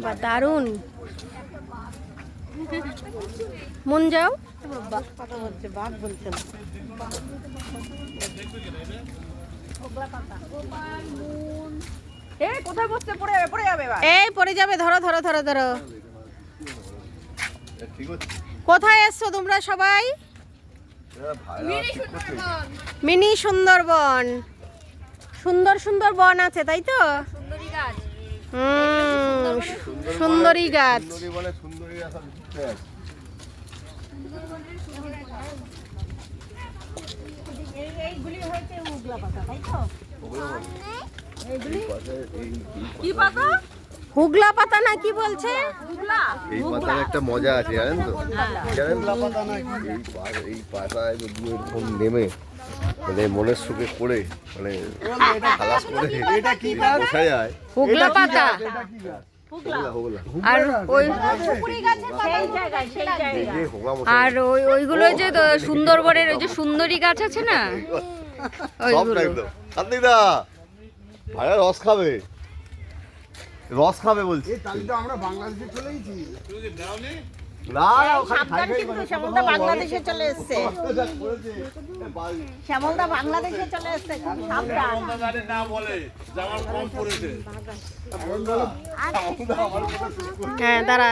বা দারুণ। মন যাও। কোথায় বসতে পড়ে যাবে এই পড়ে যাবে, ধরো ধরো ধরো ধরো। কোথায় এসছো তোমরা সবাই? মিনি সুন্দরবন। সুন্দর সুন্দর বন আছে, তাই তো? সুন্দরী গাছ। হুগলা পাতা না কি বলছে? এই পাতার একটা মজা আছে জানেন তো? এই পাতায় যদি এরকম নেমে মানে মনের সুখে করে মানে খালাস করে বসা যায়। হুগলা পাতা। আর ওই আর ওইগুলো যে সুন্দরবনের ওই যে সুন্দরী গাছ আছে না, ওইগুলো। ভাইয়া রস খাবে, রস খাবে বলছি। আমরা বাংলাদেশে চলে গেছি। না শ্যামলদা বাংলাদেশে চলে এসছে। শ্যামলদা বাংলাদেশে চলে এসছে, খুব সাবধান। না বলে জামার কম পড়েছে। হ্যাঁ দাঁড়া।